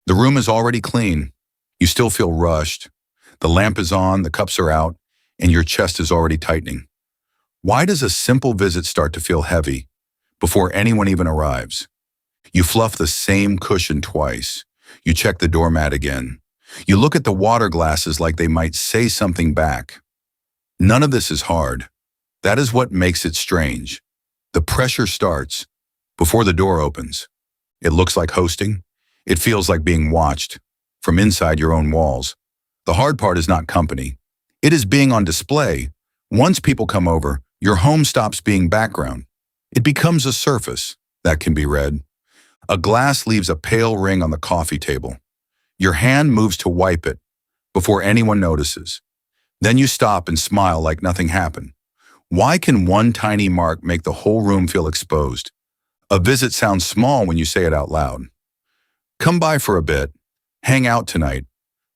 The room is already clean. You still feel rushed. The lamp is on, the cups are out, and your chest is already tightening. Why does a simple visit start to feel heavy before anyone even arrives? You fluff the same cushion twice. You check the doormat again. You look at the water glasses like they might say something back. None of this is hard. That is what makes it strange. The pressure starts before the door opens. It looks like hosting. It feels like being watched from inside your own walls. The hard part is not company. It is being on display. Once people come over, your home stops being background. It becomes a surface that can be read. A glass leaves a pale ring on the coffee table. Your hand moves to wipe it before anyone notices. Then you stop and smile like nothing happened. Why can one tiny mark make the whole room feel exposed? A visit sounds small when you say it out loud. Come by for a bit, hang out tonight,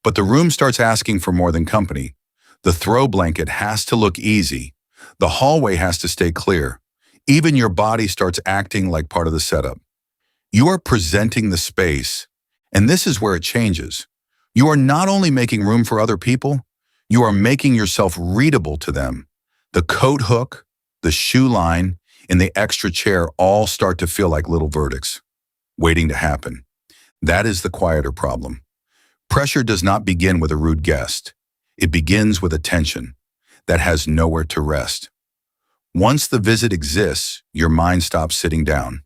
but the room starts asking for more than company. The throw blanket has to look easy. The hallway has to stay clear. Even your body starts acting like part of the setup. You are presenting the space, and this is where it changes. You are not only making room for other people, you are making yourself readable to them. The coat hook, the shoe line, and the extra chair all start to feel like little verdicts, waiting to happen. That is the quieter problem. Pressure does not begin with a rude guest. It begins with a tension that has nowhere to rest. Once the visit exists, your mind stops sitting down.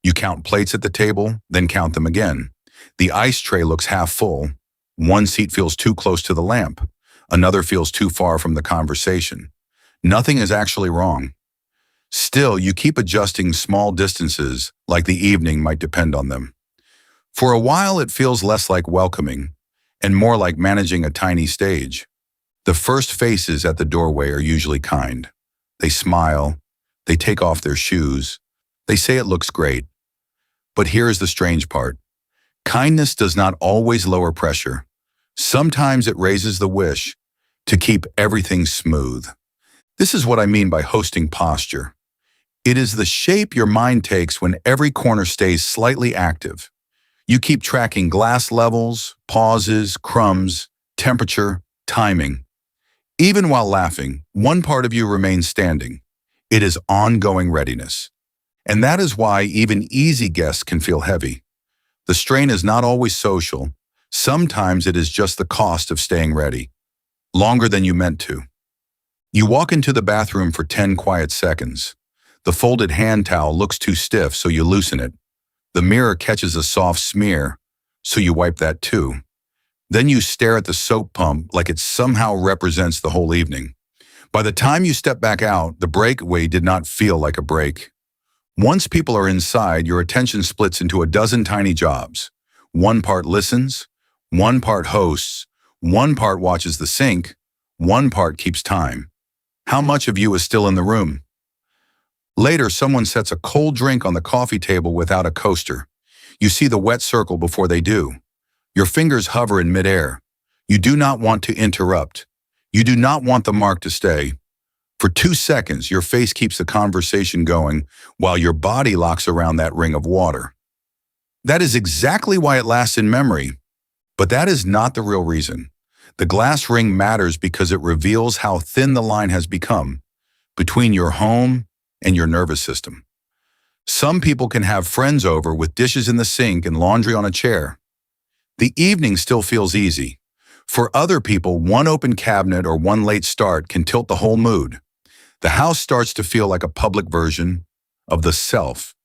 You count plates at the table, then count them again. The ice tray looks half full. One seat feels too close to the lamp. Another feels too far from the conversation. Nothing is actually wrong. Still, you keep adjusting small distances like the evening might depend on them. For a while, it feels less like welcoming and more like managing a tiny stage. The first faces at the doorway are usually kind. They smile. They take off their shoes. They say it looks great. But here is the strange part. Kindness does not always lower pressure. Sometimes it raises the wish to keep everything smooth. This is what I mean by hosting posture. It is the shape your mind takes when every corner stays slightly active. You keep tracking glass levels, pauses, crumbs, temperature, timing. Even while laughing, one part of you remains standing. It is ongoing readiness. And that is why even easy guests can feel heavy. The strain is not always social. Sometimes it is just the cost of staying ready, longer than you meant to. You walk into the bathroom for 10 quiet seconds. The folded hand towel looks too stiff, so you loosen it. The mirror catches a soft smear, so you wipe that too. Then you stare at the soap pump like it somehow represents the whole evening. By the time you step back out, the breakaway did not feel like a break. Once people are inside, your attention splits into a dozen tiny jobs. One part listens, one part hosts, one part watches the sink, one part keeps time. How much of you is still in the room? Later, someone sets a cold drink on the coffee table without a coaster. You see the wet circle before they do. Your fingers hover in midair. You do not want to interrupt. You do not want the mark to stay. For 2 seconds, your face keeps the conversation going while your body locks around that ring of water. That is exactly why it lasts in memory. But that is not the real reason. The glass ring matters because it reveals how thin the line has become between your home and your nervous system. Some people can have friends over with dishes in the sink and laundry on a chair. The evening still feels easy. For other people, one open cabinet or one late start can tilt the whole mood. The house starts to feel like a public version of the self.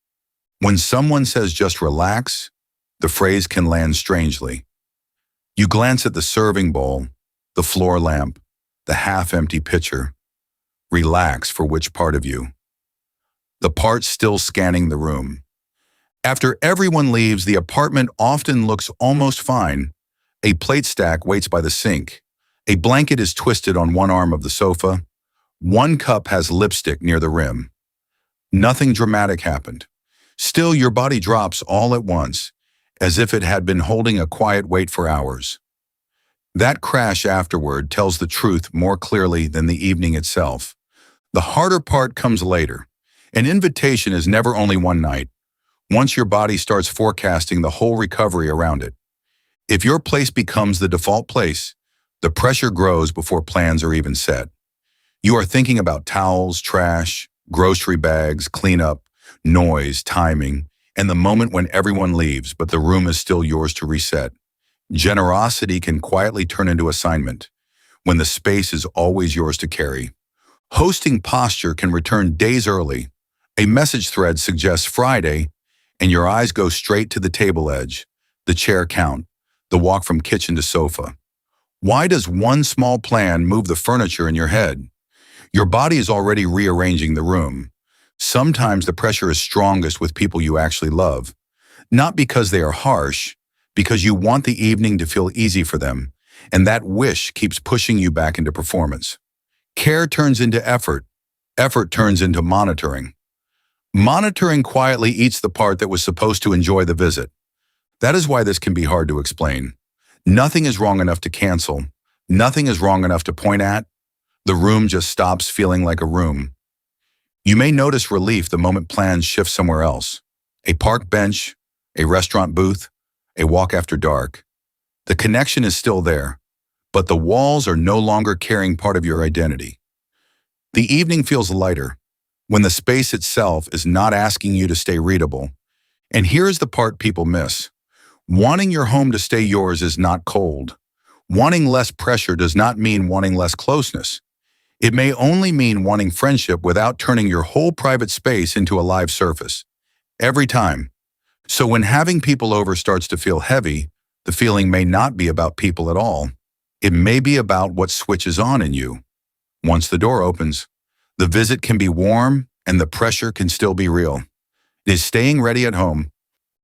When someone says just relax, the phrase can land strangely. You glance at the serving bowl, the floor lamp, the half-empty pitcher. Relax for which part of you? The part still scanning the room. After everyone leaves, the apartment often looks almost fine. A plate stack waits by the sink. A blanket is twisted on one arm of the sofa. One cup has lipstick near the rim. Nothing dramatic happened. Still, your body drops all at once, as if it had been holding a quiet wait for hours. That crash afterward tells the truth more clearly than the evening itself. The harder part comes later. An invitation is never only one night. Once your body starts forecasting the whole recovery around it. If your place becomes the default place, the pressure grows before plans are even set. You are thinking about towels, trash, grocery bags, cleanup, noise, timing, and the moment when everyone leaves, but the room is still yours to reset. Generosity can quietly turn into assignment when the space is always yours to carry. Hosting posture can return days early. A message thread suggests Friday, and your eyes go straight to the table edge, the chair count, the walk from kitchen to sofa. Why does one small plan move the furniture in your head? Your body is already rearranging the room. Sometimes the pressure is strongest with people you actually love, not because they are harsh, because you want the evening to feel easy for them, and that wish keeps pushing you back into performance. Care turns into effort. Effort turns into monitoring. Monitoring quietly eats the part that was supposed to enjoy the visit. That is why this can be hard to explain. Nothing is wrong enough to cancel. Nothing is wrong enough to point at. The room just stops feeling like a room. You may notice relief the moment plans shift somewhere else. A park bench, a restaurant booth, a walk after dark. The connection is still there, but the walls are no longer carrying part of your identity. The evening feels lighter when the space itself is not asking you to stay readable. And here's the part people miss. Wanting your home to stay yours is not cold. Wanting less pressure does not mean wanting less closeness. It may only mean wanting friendship without turning your whole private space into a live surface. Every time. So when having people over starts to feel heavy, the feeling may not be about people at all. It may be about what switches on in you. Once the door opens, the visit can be warm and the pressure can still be real. Is staying ready at home